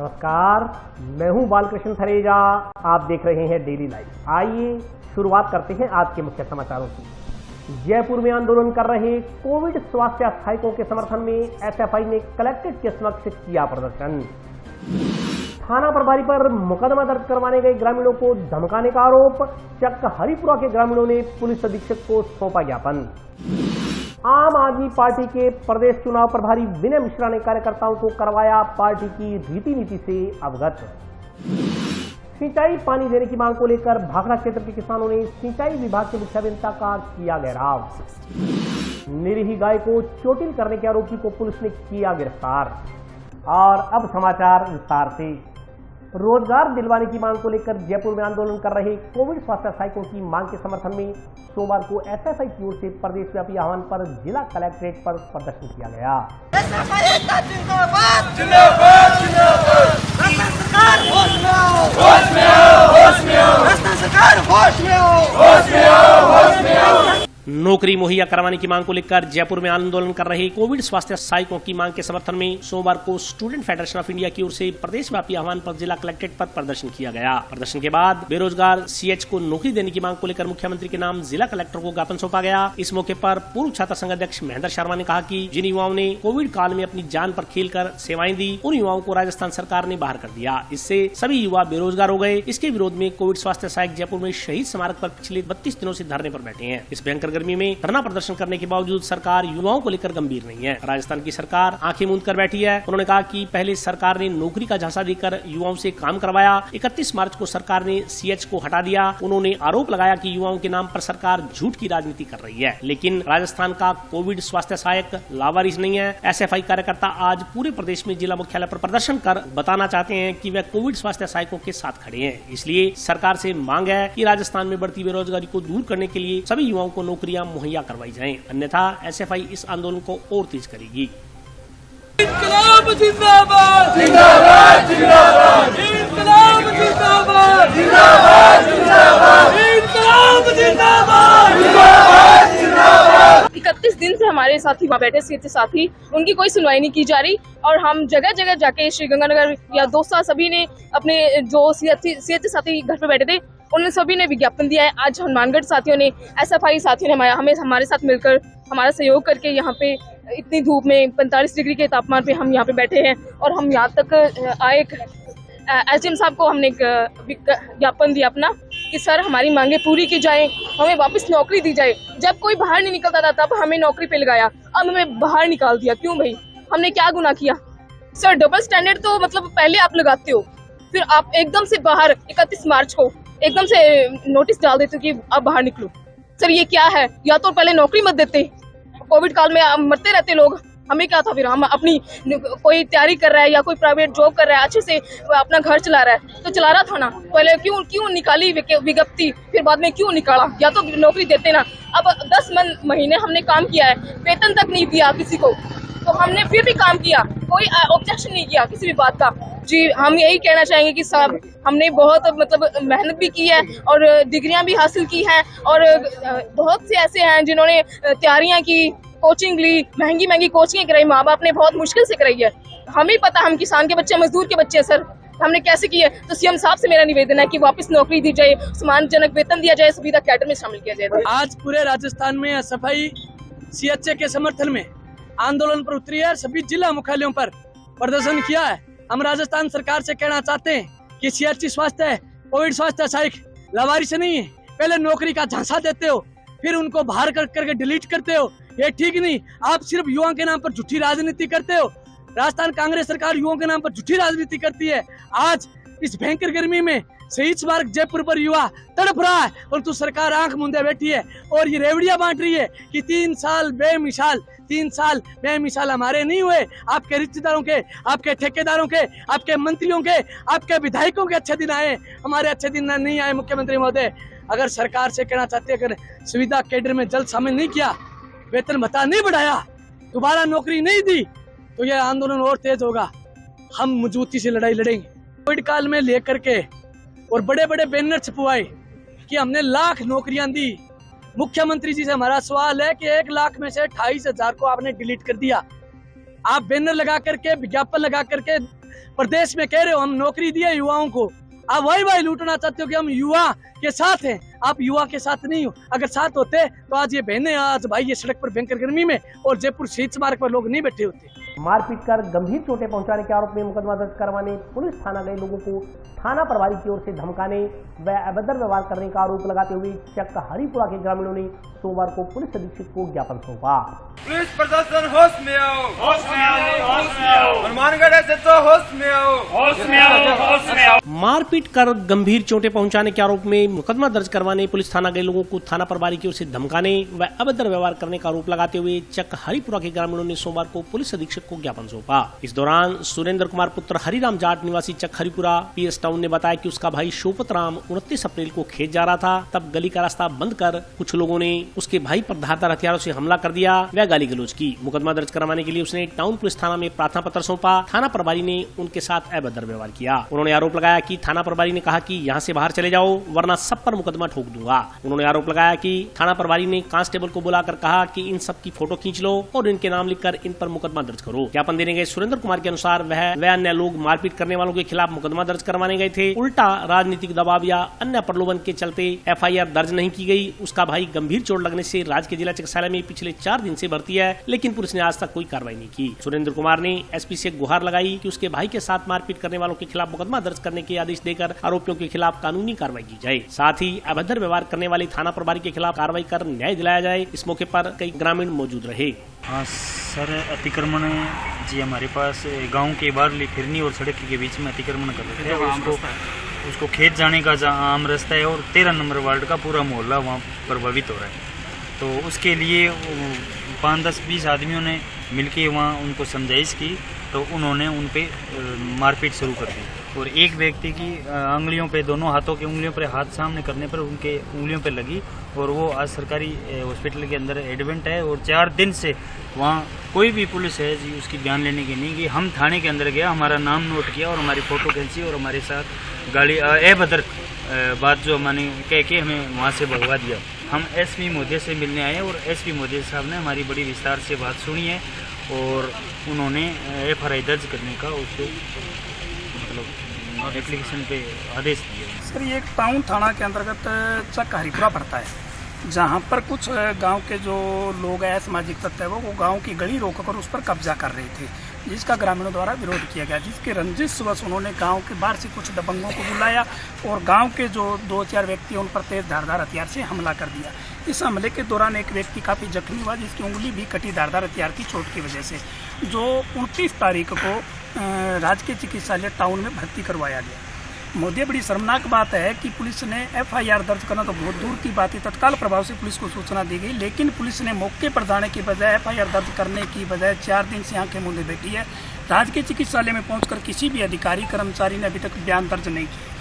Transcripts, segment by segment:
नमस्कार, मैं हूं बालकृष्ण थरेजा। आप देख रहे हैं डेली लाइव। आइए शुरुआत करते हैं आज के मुख्य समाचारों की। जयपुर में आंदोलन कर रहे कोविड स्वास्थ्य सहायकों के समर्थन में एसएफआई ने कलेक्ट्रेट के समक्ष किया प्रदर्शन। थाना प्रभारी पर मुकदमा दर्ज करवाने गए ग्रामीणों को धमकाने का आरोप। चक हरिपुरा के ग्रामीणों ने पुलिस अधीक्षक को सौंपा ज्ञापन। आम आदमी पार्टी के प्रदेश चुनाव प्रभारी विनय मिश्रा ने कार्यकर्ताओं को करवाया पार्टी की रीति नीति से अवगत। सिंचाई पानी देने की मांग को लेकर भाखड़ा क्षेत्र के किसानों ने सिंचाई विभाग के मुख्य अभियंता का किया घेराव। निरीह गाय को चोटिल करने के आरोपी को पुलिस ने किया गिरफ्तार। और अब समाचार विस्तार से। रोजगार दिलवाने की मांग को लेकर जयपुर में आंदोलन कर रहे कोविड स्वास्थ्य सहायकों की मांग के समर्थन में सोमवार को एसएफआई की ओर से प्रदेशव्यापी आह्वान पर जिला कलेक्ट्रेट पर प्रदर्शन किया गया। नौकरी मुहैया करवाने की मांग को लेकर जयपुर में आंदोलन कर रहे कोविड स्वास्थ्य सहायकों की मांग के समर्थन में सोमवार को स्टूडेंट फेडरेशन ऑफ इंडिया की ओर से प्रदेशव्यापी आह्वान पर जिला कलेक्ट्रेट पर प्रदर्शन किया गया। प्रदर्शन के बाद बेरोजगार सीएच को नौकरी देने की मांग को लेकर मुख्यमंत्री के नाम जिला कलेक्टर को ज्ञापन सौंपा गया। इस मौके पर पूर्व छात्र संघ अध्यक्ष महेंद्र शर्मा ने कहा कि जिन युवाओं ने कोविड काल में अपनी जान पर खेलकर सेवाएं दी, उन युवाओं को राजस्थान सरकार ने बाहर कर दिया। इससे सभी युवा बेरोजगार हो गए। इसके विरोध में कोविड स्वास्थ्य सहायक जयपुर में शहीद स्मारक पर पिछले 32 दिनों से धरने पर बैठे हैं। इस भयंकर गर्मी में धरना प्रदर्शन करने के बावजूद सरकार युवाओं को लेकर गंभीर नहीं है। राजस्थान की सरकार आंखें मूंद कर बैठी है। उन्होंने कहा कि पहले सरकार ने नौकरी का झांसा देकर युवाओं से काम करवाया। 31 मार्च को सरकार ने सीएच को हटा दिया। उन्होंने आरोप लगाया कि युवाओं के नाम पर सरकार झूठ की राजनीति कर रही है। लेकिन राजस्थान का कोविड स्वास्थ्य सहायक लावारिस नहीं है। एसएफआई कार्यकर्ता आज पूरे प्रदेश में जिला मुख्यालय पर प्रदर्शन कर बताना चाहते हैं कि वे कोविड स्वास्थ्य सहायकों के साथ खड़े हैं। इसलिए सरकार से मांग है कि राजस्थान में बढ़ती बेरोजगारी को दूर करने के लिए सभी युवाओं को नौकरियां मुहैया करवाई जाएं, अन्यथा एसएफआई इस आंदोलन को और तेज करेगी। इंकलाब जिंदाबाद जिंदाबाद जिंदाबाद इंकलाब जिंदाबाद जिंदाबाद जिंदाबाद इंकलाब जिंदाबाद जिंदाबाद जिंदाबाद। 31 दिन से हमारे साथी वहाँ बैठे सीएच साथी, उनकी कोई सुनवाई नहीं की जा रही और हम जगह जगह जाके श्रीगंगानगर या दोसा सभी ने अपने जो सीएच साथी घर पे बैठे थे उन सभी ने विज्ञापन दिया है। आज हनुमानगढ़ साथियों ने, एसएफआई साथियों ने हमें हमारे साथ मिलकर हमारा सहयोग करके यहाँ पे इतनी धूप में 45 डिग्री के तापमान पे हम यहाँ पे बैठे हैं और हम यहाँ तक आए। एसडीएम साहब को हमने ज्ञापन दिया अपना कि सर हमारी मांगे पूरी की जाए, हमें वापस नौकरी दी जाए। जब कोई बाहर नहीं निकलता था तब हमें नौकरी पे लगाया, अब हमें बाहर निकाल दिया। क्यों भाई, हमने क्या गुनाह किया? सर डबल स्टैंडर्ड तो मतलब पहले आप लगाते हो, फिर आप एकदम से बाहर 31 मार्च को एकदम से नोटिस डाल देते हो कि अब बाहर निकलो। सर ये क्या है? या तो पहले नौकरी मत देते। कोविड काल में मरते रहते लोग, हमें क्या था? फिर हम अपनी कोई तैयारी कर रहा है या कोई प्राइवेट जॉब कर रहा है, अच्छे से अपना घर चला रहा है तो चला रहा था ना। पहले क्यों निकाली विज्ञप्ति, फिर बाद में क्यों निकाला? या तो नौकरी देते ना। अब 10 महीने हमने काम किया है, वेतन तक नहीं दिया किसी को, तो हमने फिर भी काम किया, कोई ऑब्जेक्शन नहीं किया किसी भी बात का। जी हम यही कहना चाहेंगे कि साहब हमने बहुत मतलब मेहनत भी की है और डिग्रियां भी हासिल की हैं और बहुत से ऐसे हैं जिन्होंने तैयारियां की, कोचिंग ली, महंगी महंगी कोचिंग कराई, माँ बाप ने बहुत मुश्किल से कराई है। हमें पता, हम किसान के बच्चे, मजदूर के बच्चे हैं सर, हमने कैसे किए। तो सीएम साहब से मेरा निवेदन है कि वापस नौकरी दी जाए, सम्मानजनक वेतन दिया जाए, सुविधा कैडर में शामिल किया जाए। आज पूरे राजस्थान में एसएफआई सीएचए के समर्थन में आंदोलन पर उतरी है। सभी जिला मुख्यालयों पर प्रदर्शन किया है। हम राजस्थान सरकार से कहना चाहते हैं कि सीएचसी स्वास्थ्य कोविड स्वास्थ्य सहायक लावारिस नहीं है। पहले नौकरी का झांसा देते हो, फिर उनको बाहर करके डिलीट करते हो, ये ठीक नहीं। आप सिर्फ युवाओं के नाम पर झूठी राजनीति करते हो। राजस्थान कांग्रेस सरकार युवाओं के नाम पर झूठी राजनीति करती है। आज इस भयंकर गर्मी में शहीद स्मारक जयपुर पर युवा तड़प रहा है, परंतु सरकार आंख मूंदे बैठी है और ये रेवड़ियां बांट रही है कि 3 साल बेमिसाल हमारे नहीं हुए, आपके रिश्तेदारों के, आपके ठेकेदारों के, आपके मंत्रियों के, आपके विधायकों के अच्छे दिन आए, हमारे अच्छे दिन नहीं आए। मुख्यमंत्री महोदय, अगर सरकार से कहना चाहते हैं, अगर सुविधा कैडर में जल्द शामिल नहीं किया, वेतन भत्ता नहीं बढ़ाया, दोबारा नौकरी नहीं दी, तो यह आंदोलन और तेज होगा। हम मजबूती से लड़ाई लड़ेंगे। कोविड काल में लेकर के और बड़े बड़े बैनर छपवाए कि हमने लाख नौकरियां दी। मुख्यमंत्री जी से हमारा सवाल है कि 1 लाख में से 28,000 को आपने डिलीट कर दिया। आप बैनर लगा करके, विज्ञापन लगा करके प्रदेश में कह रहे हो हम नौकरी दिए युवाओं को, आप वही लूटना चाहते हो कि हम युवा के साथ हैं। आप युवा के साथ नहीं हो, अगर साथ होते तो आज ये बहनें, आज भाई ये सड़क पर भयंकर गर्मी में और जयपुर शहीद मार्ग पर लोग नहीं बैठे होते। मारपीट कर गंभीर चोटें पहुंचाने के आरोप में मुकदमा दर्ज करवाने पुलिस थाना गए लोगों को थाना प्रभारी की ओर से धमकाने व अभद्र व्यवहार करने का आरोप लगाते हुए चक हरिपुरा के ग्रामीणों ने सोमवार को पुलिस अधीक्षक को ज्ञापन सौंपा। पुलिस प्रशासन होश में आओ, होश में आओ, होश में आओ। हनुमानगढ़ से तो होश में आओ, होश में आओ, होश में आओ। मारपीट कर गंभीर चोटें पहुंचाने के आरोप में मुकदमा दर्ज करवाने पुलिस थाना गए लोगों को थाना प्रभारी की ओर से धमकाने व अभद्र व्यवहार करने का आरोप लगाते हुए चक हरिपुरा के ग्रामीणों ने सोमवार को पुलिस अधीक्षक को ज्ञापन सौंपा। इस दौरान सुरेंद्र कुमार पुत्र हरिराम जाट निवासी चक हरिपुरा पीएस टाउन ने बताया कि उसका भाई शोपत राम 29 अप्रैल को खेत जा रहा था, तब गली का रास्ता बंद कर कुछ लोगों ने उसके भाई पर धारदार हथियारों से हमला कर दिया व गाली गलौज की। मुकदमा दर्ज करवाने के लिए उसने टाउन पुलिस थाना में प्रार्थना पत्र सौंपा। थाना प्रभारी ने उनके साथ अभद्र व्यवहार किया। उन्होंने आरोप लगाया कि थाना प्रभारी ने कहा कि यहाँ से बाहर चले जाओ वरना सब पर मुकदमा ठोक दूंगा। उन्होंने आरोप लगाया कि थाना प्रभारी ने कांस्टेबल को बुलाकर कहा कि इन सब की फोटो खींच लो और इनके नाम लिखकर इन पर मुकदमा दर्ज करो। ज्ञापन देने गए सुरेंद्र कुमार के अनुसार वह अन्य लोग मारपीट करने वालों के खिलाफ मुकदमा दर्ज करवाने गए थे, उल्टा राजनीतिक दबाव या अन्य प्रलोभन के चलते एफआईआर दर्ज नहीं की गई। उसका भाई गंभीर चोट लगने से राजकीय जिला चिकित्सालय में पिछले 4 दिन से भर्ती है, लेकिन पुलिस ने आज तक कोई कार्रवाई नहीं की। सुरेंद्र कुमार ने एसपी से गुहार लगाई कि उसके भाई के साथ मारपीट करने वालों के खिलाफ मुकदमा दर्ज करने के आदेश देकर आरोपियों के खिलाफ कानूनी कार्रवाई की जाए, साथ ही अभद्र व्यवहार करने वाले थाना प्रभारी के खिलाफ कार्रवाई कर न्याय दिलाया जाए। इस मौके पर कई ग्रामीण मौजूद रहे। हाँ सर, अतिक्रमण जी हमारे पास गांव के बाहरली फिरनी और सड़क के बीच में अतिक्रमण कर रहे थे। उसको खेत जाने का जहाँ आम रास्ता है और 13 नंबर वार्ड का पूरा मोहल्ला वहाँ प्रभावित हो रहा है, तो उसके लिए 5, 10, 20 आदमियों ने मिलके वहाँ उनको समझाइश की, तो उन्होंने उन पे मारपीट शुरू कर दी और एक व्यक्ति की उंगलियों पे, दोनों हाथों की उंगलियों पर हाथ सामने करने पर उनके उंगलियों पे लगी और वो आज सरकारी हॉस्पिटल के अंदर एडमिट है। और 4 दिन से वहाँ कोई भी पुलिस है जी उसकी बयान लेने की नहीं गई। हम थाने के अंदर गया, हमारा नाम नोट किया और हमारी फोटो खींची और हमारे साथ गाड़ी अभद्र बात जो मैंने कह के हमें वहाँ से भगवा दिया। हम एसपी महोदय से मिलने आए और एसपी महोदय साहब ने हमारी बड़ी विस्तार से बात सुनी है और उन्होंने एफआईआर दर्ज करने का उसको मतलब एप्लीकेशन पे आदेश दिया। सर, ये एक टाउन थाना के अंतर्गत चक हरिपुरा पड़ता है, जहाँ पर कुछ गांव के जो लोग हैं, सामाजिक तत्व है, वो गांव की गली रोककर उस पर कब्जा कर रहे थे, जिसका ग्रामीणों द्वारा विरोध किया गया, जिसके रंजिशवश उन्होंने गांव के बाहर से कुछ दबंगों को बुलाया और गांव के जो 2-4 व्यक्ति उन पर तेज धारदार हथियार से हमला कर दिया। इस हमले के दौरान एक व्यक्ति काफ़ी जख्मी हुआ, जिसकी उंगली भी कटी धारदार हथियार की चोट की वजह से, जो 29 तारीख को राजकीय चिकित्सालय टाउन में भर्ती करवाया गया। मोदी, बड़ी शर्मनाक बात है कि पुलिस ने एफआईआर दर्ज करना तो बहुत दूर की बात है, तत्काल प्रभाव से पुलिस को सूचना दी गई, लेकिन पुलिस ने मौके पर जाने की बजाय एफआईआर दर्ज करने की बजाय 4 दिन से आंखें मूंदे बैठी है। राजकीय चिकित्सालय में पहुंचकर किसी भी अधिकारी कर्मचारी ने अभी तक बयान दर्ज नहीं किया।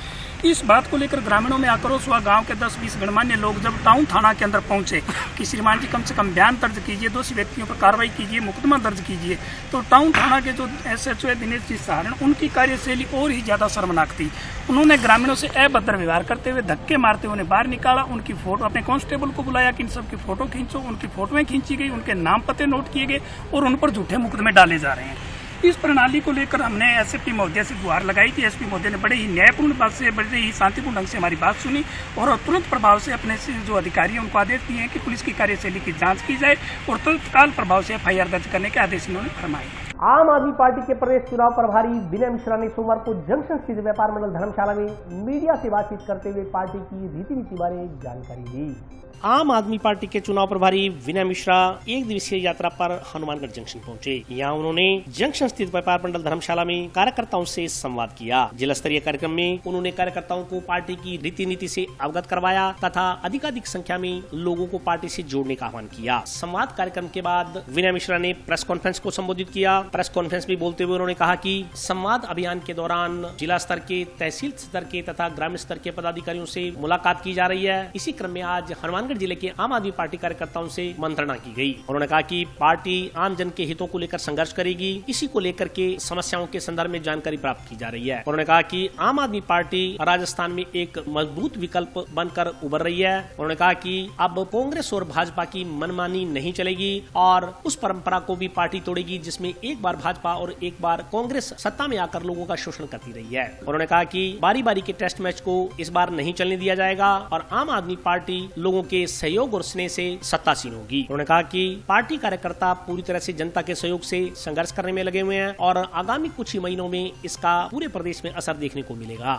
इस बात को लेकर ग्रामीणों में आक्रोश हुआ। गांव के 10-20 गणमान्य लोग जब टाउन थाना के अंदर पहुंचे कि श्रीमान जी कम से कम बयान दर्ज कीजिए, दोषी व्यक्तियों पर कार्रवाई कीजिए, मुकदमा दर्ज कीजिए, तो टाउन थाना के जो एसएचओ है दिनेश जी सहारण, उनकी कार्यशैली और ही ज़्यादा शर्मनाक थी। उन्होंने ग्रामीणों से अभद्र व्यवहार करते हुए धक्के मारते हुए उन्हें बाहर निकाला। उनकी फोटो, अपने कांस्टेबल को बुलाया कि इन सबकी फोटो खींचो, उनकी फोटोएं खींची गई, उनके नाम पते नोट किए गए और उन पर झूठे मुकदमे डाले जा रहे हैं। इस प्रणाली को लेकर हमने एसपी महोदय से गुहार लगाई थी। एसपी महोदय ने बड़े ही न्यायपूर्ण बात से, बड़े ही शांतिपूर्ण ढंग से हमारी बात सुनी और तुरंत प्रभाव से अपने जो अधिकारी हैं उनको आदेश दिए हैं कि पुलिस की कार्यशैली की जांच की जाए और तत्काल प्रभाव से एफआईआर दर्ज करने के आदेश इन्होंने फरमाए। आम आदमी पार्टी के प्रदेश चुनाव प्रभारी विनय मिश्रा ने सोमवार को जंक्शन स्थित व्यापार मंडल धर्मशाला में मीडिया से बातचीत करते हुए पार्टी की रीति नीति बारे जानकारी दी। आम आदमी पार्टी के चुनाव प्रभारी विनय मिश्रा 1 दिवसीय यात्रा पर हनुमानगढ़ जंक्शन पहुंचे। यहाँ उन्होंने जंक्शन स्थित व्यापार मंडल धर्मशाला में कार्यकर्ताओं से संवाद किया। जिला स्तरीय कार्यक्रम में उन्होंने कार्यकर्ताओं को पार्टी की रीति नीति से अवगत करवाया तथा अधिकाधिक संख्या में लोगों को पार्टी से जोड़ने का आह्वान किया। संवाद कार्यक्रम के बाद विनय मिश्रा ने प्रेस कॉन्फ्रेंस को संबोधित किया। प्रेस कॉन्फ्रेंस में बोलते हुए उन्होंने कहा कि संवाद अभियान के दौरान जिला स्तर के, तहसील स्तर के तथा ग्रामीण स्तर के पदाधिकारियों से मुलाकात की जा रही है। इसी क्रम में आज हनुमानगढ़ जिले के आम आदमी पार्टी कार्यकर्ताओं से मंत्रणा की गई। उन्होंने कहा कि पार्टी आम जन के हितों को लेकर संघर्ष करेगी। इसी को लेकर के समस्याओं के संदर्भ में जानकारी प्राप्त की जा रही है। उन्होंने कहा कि आम आदमी पार्टी राजस्थान में एक मजबूत विकल्प बनकर उभर रही है। उन्होंने कहा कि अब कांग्रेस और भाजपा की मनमानी नहीं चलेगी और उस परंपरा को भी पार्टी तोड़ेगी जिसमें एक बार भाजपा और एक बार कांग्रेस सत्ता में आकर लोगों का शोषण करती रही है। उन्होंने कहा कि बारी बारी के टेस्ट मैच को इस बार नहीं चलने दिया जाएगा और आम आदमी पार्टी लोगों के सहयोग और स्नेह से सत्तासीन होगी। उन्होंने कहा कि पार्टी कार्यकर्ता पूरी तरह से जनता के सहयोग से संघर्ष करने में लगे हुए हैं और आगामी कुछ ही महीनों में इसका पूरे प्रदेश में असर देखने को मिलेगा।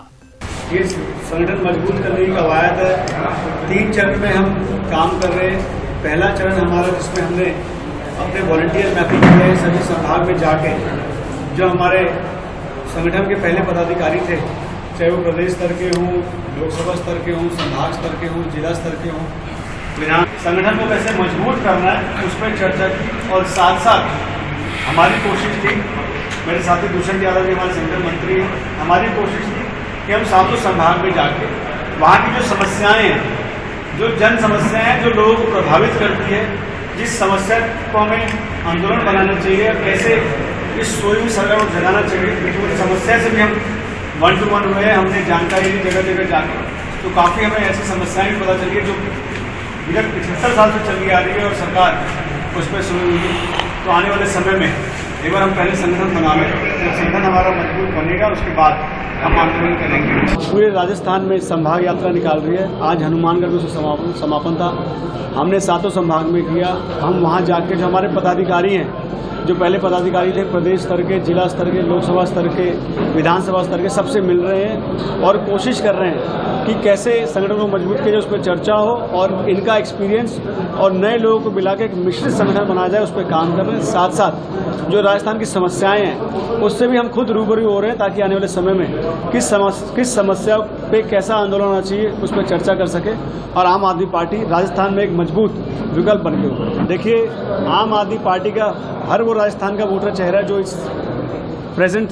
ये संगठन मजबूत करने की कवायद है। 3 चरण में हम काम कर रहे हैं। पहला चरण हमारा जिसमें हमने अपने वॉलंटियर मैपिंग किए सभी संभाग में जाके जो हमारे संगठन के पहले पदाधिकारी थे, चाहे वो प्रदेश स्तर के हों, लोकसभा स्तर के हों, संभाग स्तर के हों, जिला स्तर के हों, विधान संगठन को कैसे मजबूत करना है उस पर चर्चा की। और साथ साथ हमारी कोशिश थी, मेरे साथी दुष्यंत यादव जी हमारे संगठन मंत्री हैं, हमारी कोशिश थी कि हम सातों संभाग में जाके वहाँ की जो समस्याएं हैं, जो जन समस्याएं हैं, जो लोगों को प्रभावित करती है, जिस समस्या को हमें आंदोलन बनाना चाहिए, कैसे इस सोई हुई सरकार को जगाना चाहिए, तो समस्या से भी हम 1 to 1 हुए। हमने जानकारी दी जगह जगह जाके, तो काफ़ी हमें ऐसी समस्याएं भी पता चली है जो विगत 75 साल से चली आ रही है और सरकार उस पर सुनी हुई है। तो आने वाले समय में एक बार हम पहले संगठन बना लें, जब संगठन हमारा मजबूत बनेगा उसके बाद हम आंदोलन करेंगे। पूरे राजस्थान में संभाग यात्रा निकाल रही है। आज हनुमानगढ़ में उसका समापन था, हमने 7 संभाग में किया। हम वहाँ जाके जो हमारे पदाधिकारी हैं, जो पहले पदाधिकारी थे प्रदेश स्तर के, जिला स्तर के, लोकसभा स्तर के, विधानसभा स्तर के, सबसे मिल रहे हैं और कोशिश कर रहे हैं कि कैसे संगठन को मजबूत किया जाए, उस पर चर्चा हो और इनका एक्सपीरियंस और नए लोगों को मिला के एक मिश्रित संगठन बनाया जाए, उस पर काम कर रहे हैं। साथ साथ जो राजस्थान की समस्याएं हैं उससे भी हम खुद रूबरू हो रहे हैं, ताकि आने वाले समय में किस समस्या पे कैसा आंदोलन होना चाहिए उस पर चर्चा कर सके और आम आदमी पार्टी राजस्थान में एक मजबूत विकल्प बन के हो। देखिए, आम आदमी पार्टी का हर वो राजस्थान का वोटर चेहरा जो इस प्रेजेंट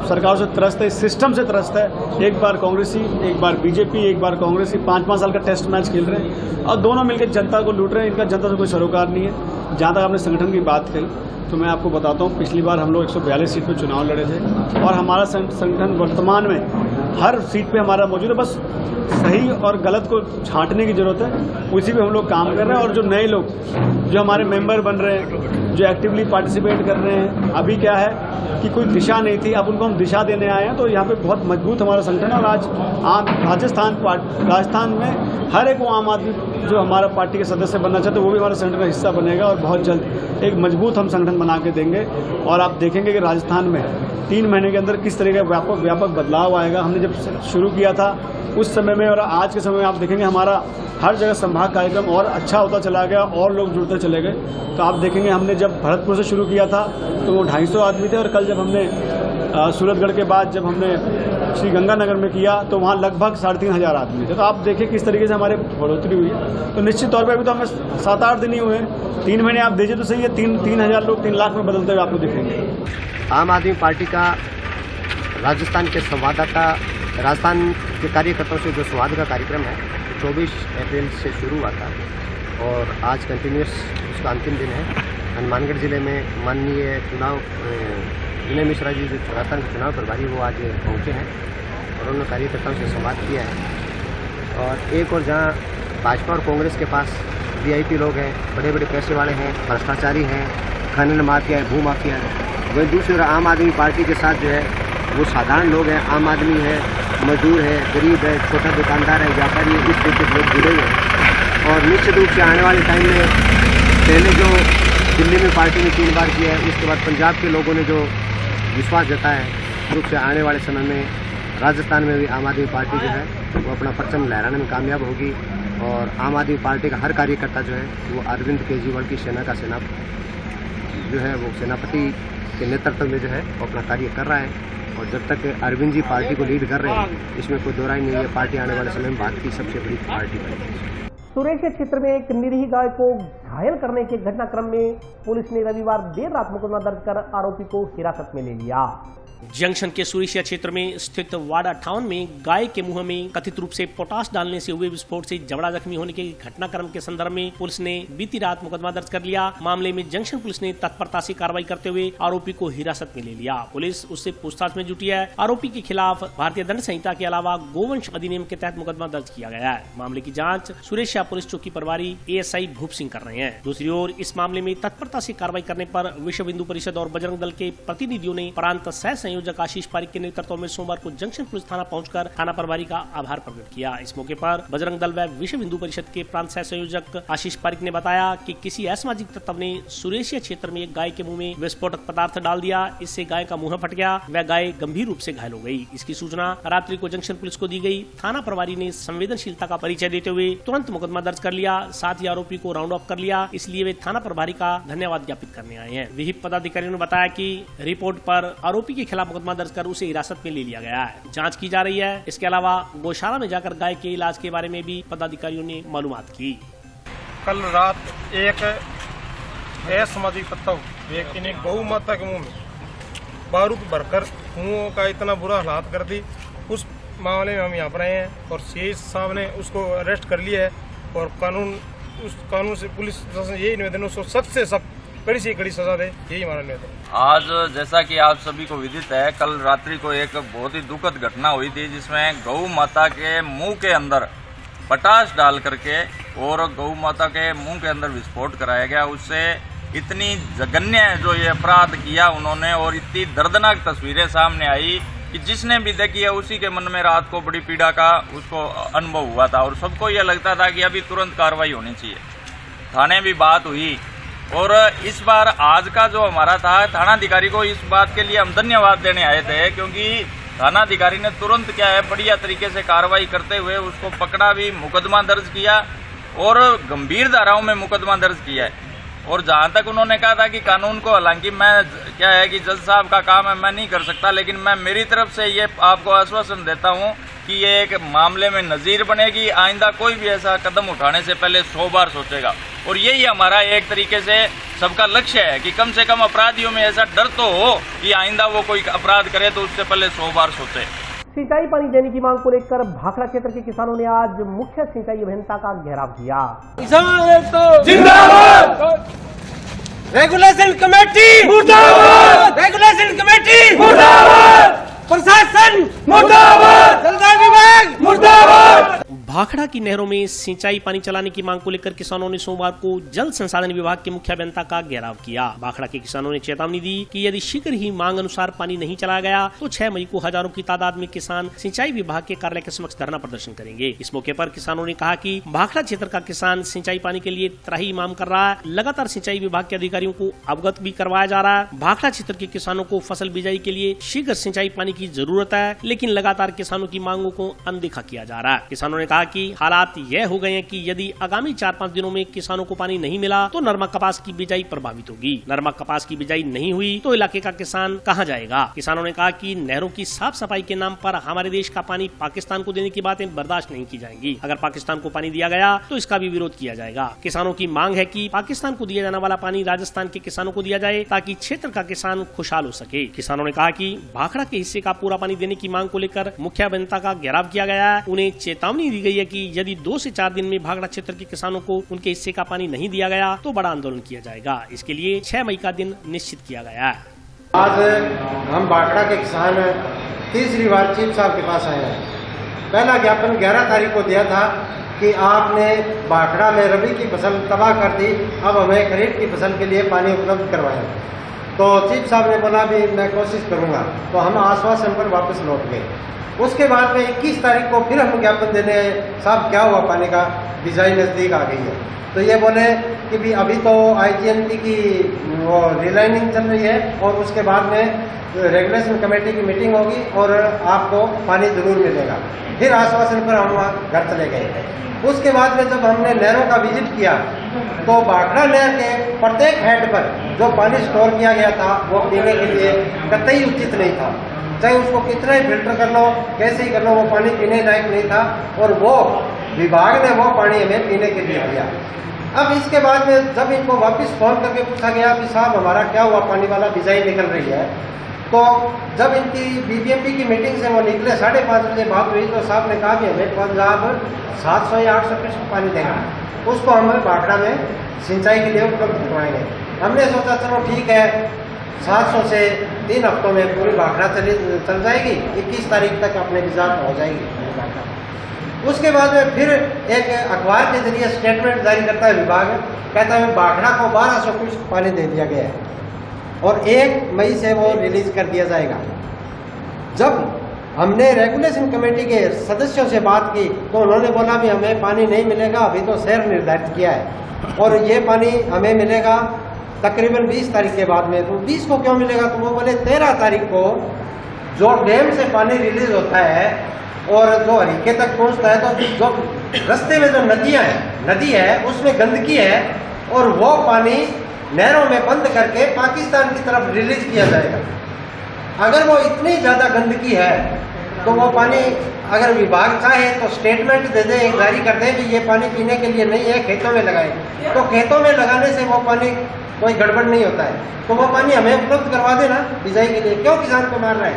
सरकार से त्रस्त है, इस सिस्टम से त्रस्त है। एक बार कांग्रेसी, एक बार बीजेपी, एक बार कांग्रेसी 5-5 साल का टेस्ट मैच खेल रहे हैं और दोनों मिलकर जनता को लूट रहे हैं। इनका जनता से कोई सरोकार नहीं है। जहाँ तक आपने संगठन की बात कही, तो मैं आपको बताता हूँ, पिछली बार हम लोग 142 सीट पर चुनाव लड़े थे और हमारा संगठन वर्तमान में हर सीट पे हमारा मौजूद है। बस सही और गलत को छांटने की जरूरत है, उसी पे हम लोग काम कर रहे हैं। और जो नए लोग जो हमारे मेंबर बन रहे हैं, जो एक्टिवली पार्टिसिपेट कर रहे हैं, अभी क्या है कि कोई दिशा नहीं थी, अब उनको हम दिशा देने आए हैं। तो यहाँ पे बहुत मजबूत हमारा संगठन है और आज राजस्थान में हर एक वो आम आदमी जो हमारा पार्टी के सदस्य बनना चाहते हैं वो भी हमारे संगठन का हिस्सा बनेगा और बहुत जल्द एक मजबूत हम संगठन बना के देंगे। और आप देखेंगे कि राजस्थान में 3 महीने के अंदर किस तरह का व्यापक बदलाव आएगा। हमने जब शुरू किया था उस समय में और आज के समय में आप देखेंगे हमारा हर जगह संभाग कार्यक्रम और अच्छा होता चला गया और लोग जुड़ते चले गए। तो आप देखेंगे हमने जब भरतपुर से शुरू किया था तो वो 250 आदमी थे और कल जब हमने सूरतगढ़ के बाद जब हमने श्री गंगानगर में किया तो वहाँ लगभग 3500 आदमी थे। तो आप देखिए किस तरीके से हमारे बढ़ोतरी हुई है। तो निश्चित तौर पर अभी तो हमें 7-8 दिन ही हुए हैं, 3 महीने आप दीजिए तो सही है, 3,000 लोग 3 लाख में बदलते हुए आपको दिखेंगे। आम आदमी पार्टी का राजस्थान के संवाददाता, राजस्थान के कार्यकर्ताओं से जो संवाद का कार्यक्रम है 24 अप्रैल से शुरू हुआ था और आज कंटिन्यूस उसका अंतिम दिन है। हनुमानगढ़ जिले में माननीय विनय मिश्रा जी जो राजस्थान के चुनाव प्रभारी वो आज पहुँचे हैं और उन्होंने कार्यकर्ताओं से संवाद किया है। और एक और जहाँ भाजपा और कांग्रेस के पास VIP लोग हैं, बड़े बड़े पैसे वाले हैं, भ्रष्टाचारी हैं, खनन माफिया है, भू माफिया है, वही दूसरी ओर आम आदमी पार्टी के साथ जो है वो साधारण लोग हैं, आम आदमी है, मजदूर है, गरीब है, छोटा दुकानदार है, व्यापारी है, इस तरीके से लोग जुड़े हुए हैं। और निश्चित रूप से आने वाले टाइम में पहले जो दिल्ली में पार्टी ने 3 बार किया है, उसके बाद पंजाब के लोगों ने जो विश्वास जताया है, रूप से आने वाले समय में राजस्थान में भी आम आदमी पार्टी जो है वो अपना परचम लहराने में कामयाब होगी। और आम आदमी पार्टी का हर कार्यकर्ता जो है वो अरविंद केजरीवाल की सेना का जो है वो सेनापति के नेतृत्व में जो है वो अपना कार्य कर रहा है। और जब तक अरविंद जी पार्टी को लीड कर रहे हैं, इसमें कोई दोहराई नहीं है, पार्टी आने वाले समय में भारत की सबसे बड़ी पार्टी बनेगी। सुरेश के क्षेत्र में एक निरीह गाय को घायल करने के घटनाक्रम में पुलिस ने रविवार देर रात मुकदमा दर्ज कर आरोपी को हिरासत में ले लिया। जंक्शन के सुरेशिया क्षेत्र में स्थित वार्ड 58 में गाय के मुंह में कथित रूप से पोटाश डालने से हुए विस्फोट से जबड़ा जख्मी होने के घटनाक्रम के संदर्भ में पुलिस ने बीती रात मुकदमा दर्ज कर लिया। मामले में जंक्शन पुलिस ने तत्परता से कार्रवाई करते हुए आरोपी को हिरासत में ले लिया। पुलिस उससे पूछताछ में जुटी है। आरोपी के खिलाफ भारतीय दंड संहिता के अलावा गोवंश अधिनियम के तहत मुकदमा दर्ज किया गया है। मामले की जाँच सुरेशिया पुलिस चौकी प्रभारी ASI भूप सिंह कर रहे हैं। दूसरी ओर इस मामले में तत्परता से कार्रवाई करने पर विश्व हिंदू परिषद और बजरंग दल के प्रतिनिधियों ने प्रांत सह संयोजक आशीष पारिक के नेतृत्व में सोमवार को जंक्शन पुलिस थाना पहुंचकर थाना प्रभारी का आभार प्रकट किया। इस मौके पर बजरंग दल व विश्व हिंदू परिषद के प्रांत सह संयोजक आशीष पारिक ने बताया कि किसी असामाजिक तत्व ने सुरेशिया क्षेत्र में एक गाय के मुंह में विस्फोटक पदार्थ डाल दिया। इससे गाय का मुंह फट गया व गाय गंभीर रूप से घायल हो गई। इसकी सूचना रात्रि को जंक्शन पुलिस को दी गई। थाना प्रभारी ने संवेदनशीलता का परिचय देते हुए तुरंत मुकदमा दर्ज कर लिया। साथ ही आरोपी को राउंड ऑफ कर लिया। इसलिए वे थाना प्रभारी का धन्यवाद ज्ञापित करने आए हैं। विहिप पदाधिकारियों ने बताया कि रिपोर्ट पर आरोपी के खिलाफ मुकदमा दर्ज कर उसे हिरासत में ले लिया गया है। जांच की जा रही है। इसके अलावा गौशाला में जाकर गाय के इलाज के बारे में भी पदाधिकारियों ने मालूमात की। कल रात एक असामाजिक तत्व व्यक्ति ने गौ माता के मुंह में बारूद भरकर मुंह का इतना बुरा हालात कर दी। उस मामले में हम यहाँ पर आए हैं और सीएस साहब ने उसको अरेस्ट कर लिया है और उस कानून से पुलिस प्रशासन यही निवेदन उसको सख्त से सख्त कड़ी से कड़ी सजा दे, यही हमारा निवेदन। आज जैसा कि आप सभी को विदित है, कल रात्रि को एक बहुत ही दुखद घटना हुई थी जिसमें गौ माता के मुंह के अंदर पोटाश डाल करके और गौ माता के मुंह के अंदर विस्फोट कराया गया। उससे इतनी जघन्य जो ये अपराध किया उन्होंने और इतनी दर्दनाक तस्वीरें सामने आई कि जिसने भी देखी है उसी के मन में रात को बड़ी पीड़ा का उसको अनुभव हुआ था और सबको ये लगता था कि अभी तुरंत कार्रवाई होनी चाहिए। थाने भी बात हुई और इस बार आज का जो हमारा था, थानाधिकारी को इस बात के लिए हम धन्यवाद देने आए थे क्योंकि थानाधिकारी ने तुरंत क्या है बढ़िया तरीके से कार्रवाई करते हुए उसको पकड़ा भी, मुकदमा दर्ज किया और गंभीर धाराओं में मुकदमा दर्ज किया है। और जहां तक उन्होंने कहा था कि कानून को, हालांकि मैं क्या है कि जज साहब का काम है, मैं नहीं कर सकता, लेकिन मैं मेरी तरफ से ये आपको आश्वासन देता हूं कि ये एक मामले में नजीर बनेगी। आइंदा कोई भी ऐसा कदम उठाने से पहले 100 बार सोचेगा और यही हमारा एक तरीके से सबका लक्ष्य है कि कम से कम अपराधियों में ऐसा डर तो हो कि आइंदा वो कोई अपराध करे तो उससे पहले 100 बार सोचे। सिंचाई पानी देने की मांग को लेकर भाखड़ा क्षेत्र के किसानों ने आज मुख्य सिंचाई अभियंता का घेराव किया। रेगुलेशन कमेटी मुर्दाबाद, रेगुलेशन कमेटी मुर्दाबाद, प्रशासन मुर्दाबाद, जलदाय विभाग मुर्दाबाद। भाखड़ा की नहरों में सिंचाई पानी चलाने की मांग को लेकर किसानों ने सोमवार को जल संसाधन विभाग के मुख्य अभियंता का घेराव किया। भाखड़ा के किसानों ने चेतावनी दी कि यदि शीघ्र ही मांग अनुसार पानी नहीं चलाया गया तो 6 मई को हजारों की तादाद में किसान सिंचाई विभाग के कार्यालय के समक्ष धरना प्रदर्शन करेंगे। इस मौके पर किसानों ने कहा कि भाखड़ा क्षेत्र का किसान सिंचाई पानी के लिए त्राही मांग कर रहा है। लगातार सिंचाई विभाग के अधिकारियों को अवगत भी करवाया जा रहा है। भाखड़ा क्षेत्र के किसानों को फसल बिजाई के लिए शीघ्र सिंचाई पानी की जरूरत है, लेकिन लगातार किसानों की मांगों को अनदेखा किया जा रहा है। किसानों ने कहा कि हालात यह हो गए हैं कि यदि आगामी 4-5 दिनों में किसानों को पानी नहीं मिला तो नरमा कपास की बिजाई प्रभावित होगी। नरमा कपास की बिजाई नहीं हुई तो इलाके का किसान कहां जाएगा। किसानों ने कहा कि नहरों की साफ सफाई के नाम पर हमारे देश का पानी पाकिस्तान को देने की बातें बर्दाश्त नहीं की जाएंगी। अगर पाकिस्तान को पानी दिया गया तो इसका भी विरोध किया जाएगा। किसानों की मांग है कि पाकिस्तान को दिया जाने वाला पानी राजस्थान के किसानों को दिया जाए ताकि क्षेत्र का किसान खुशहाल हो सके। किसानों ने कहा कि भाखड़ा के हिस्से का पूरा पानी देने की मांग को लेकर मुख्य अभियंता का घेराव किया गया है। उन्हें चेतावनी दी गई है कि यदि 2 से 4 दिन में भाखड़ा क्षेत्र के किसानों को उनके हिस्से का पानी नहीं दिया गया तो बड़ा आंदोलन किया जाएगा। इसके लिए 6 मई का दिन निश्चित किया गया है। आज हम भाखड़ा के किसान तीसरी बार चीफ साहब के पास आए हैं। पहला ज्ञापन 11 तारीख को दिया था कि आपने भाखड़ा में रबी की फसल तबाह कर दी, अब हमें खरीफ की फसल के लिए पानी उपलब्ध करवाएं। तो चीफ साहब ने बोला भी मैं कोशिश करूंगा, तो हम आश्वासन पर वापस लौट गए। उसके बाद में 21 तारीख को फिर हम ज्ञापन देने आए, साहब क्या हुआ, पानी का बिजाई नजदीक आ गई है। तो ये बोले कि भी अभी तो IGNT की वो रिलाइनिंग चल रही है और उसके बाद में रेगुलेशन कमेटी की मीटिंग होगी और आपको पानी जरूर मिलेगा। फिर आश्वासन पर हम घर चले गए। उसके बाद में जब हमने नहरों का विजिट किया तो भाखड़ा नहर के प्रत्येक हेड पर जो पानी स्टोर किया गया था वो पीने के लिए कतई उचित नहीं था। चाहे उसको कितना ही फिल्टर कर लो, कैसे ही कर लो, वो पानी पीने लायक नहीं था और वो विभाग ने वो पानी हमें पीने के लिए दिया। अब इसके बाद में जब इनको वापस फोन करके पूछा गया कि साहब हमारा क्या हुआ, पानी वाला बिजाई निकल रही है, तो जब इनकी बीबीएमपी की मीटिंग से वो निकले 5:30 बजे बात हुई तो साहब ने कहा कि हमें पंजाब 700 या 800 क्यूसेक पानी देगा, उसको हम भाखड़ा में सिंचाई के लिए उपलब्ध करवाएंगे। हमने सोचा चलो ठीक है, 700 से 3 हफ्तों में पूरी भाखड़ा चल जाएगी, 21 तारीख तक अपने रिजल्ट हो जाएगी। उसके बाद में फिर एक अखबार के जरिए स्टेटमेंट जारी करता है विभाग, कहता है भाखड़ा को 1200 क्यूसेक पानी दे दिया गया है और 1 मई से वो रिलीज कर दिया जाएगा। जब हमने रेगुलेशन कमेटी के सदस्यों से बात की तो उन्होंने बोला भी हमें पानी नहीं मिलेगा, अभी तो शहर निर्धारित किया है और ये पानी हमें मिलेगा तकरीबन 20 तारीख के बाद में। तो 20 को क्यों मिलेगा? तो वो बोले 13 तारीख को जो डैम से पानी रिलीज होता है और जो हरीके तक पहुंचता है, तो जो रास्ते में जो नदी है उसमें गंदगी है और वो पानी नहरों में बंद करके पाकिस्तान की तरफ रिलीज किया जाएगा। अगर वो इतनी ज़्यादा गंदगी है तो वो पानी अगर विभाग चाहे तो स्टेटमेंट दे दे, एक जारी कर दे कि ये पानी पीने के लिए नहीं है, खेतों में लगाए, तो खेतों में लगाने से वो पानी कोई गड़बड़ नहीं होता है, तो वो पानी हमें उपलब्ध करवा देना बिजाई के लिए। क्यों किसान को मार रहा है?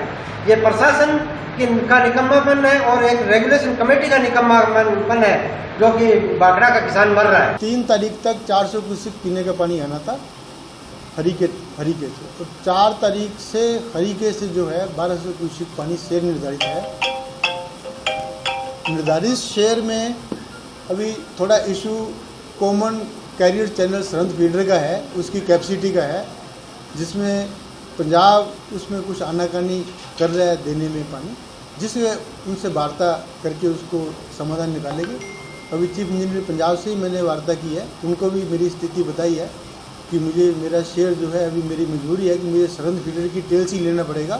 ये प्रशासन का निकम्मापन है और एक रेगुलेशन कमेटी का निकम्मापन है जो कि भाखड़ा का किसान मर रहा है। 3 तारीख तक 400 क्यूसेक पीने का पानी आना था हरीके से, तो 4 तारीख से हरीके से जो है 1200 क्यूसेक पानी शेयर निर्धारित है। निर्धारित शेयर में अभी थोड़ा इशू कॉमन कैरियर चैनल सरहद फीडर का है, उसकी कैपेसिटी का है, जिसमें पंजाब उसमें कुछ आनाकानी कर रहा है देने में पानी, जिसमें उनसे वार्ता करके उसको समाधान निकालेंगे। अभी चीफ इंजीनियर पंजाब से ही मैंने वार्ता की है, उनको भी मेरी स्थिति बताई है कि मुझे मेरा शेयर जो है अभी मेरी मजबूरी है कि मुझे सरहद फीडर की टेल्स ही लेना पड़ेगा,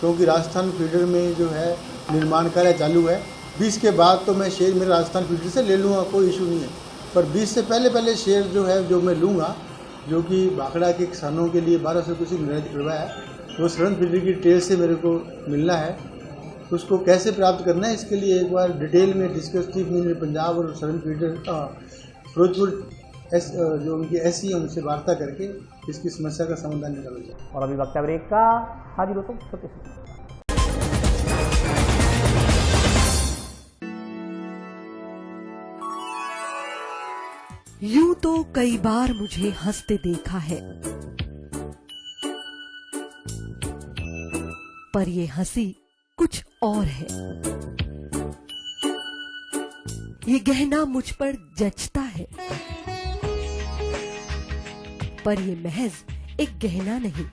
क्योंकि राजस्थान फीडर में जो है निर्माण कार्य चालू है। 20 के बाद तो मैं शेयर मेरे राजस्थान फीडर से ले लूँगा, कोई इशू नहीं है, पर 20 से पहले शेयर जो है जो मैं लूँगा, जो कि भाखड़ा के किसानों के लिए 1200 क्यूसेक निर्धारित करवाया है, वो सरहद फीडर की टेल से मेरे को मिलना है। उसको कैसे प्राप्त करना है इसके लिए एक बार डिटेल में डिस्कस चीफ इंजीनियर पंजाब और सरहद फीडर फिरोजपुर जो उनकी एससी है उनसे वार्ता करके इसकी समस्या का समाधान निकाला जाए। और अभी वक्त ब्रेक का, हाजिर होता हूं छोटे से। यूं तो कई बार मुझे हंसते देखा है, पर ये हंसी कुछ और है। ये गहना मुझ पर जचता है, पर ये महज एक गहना नहीं,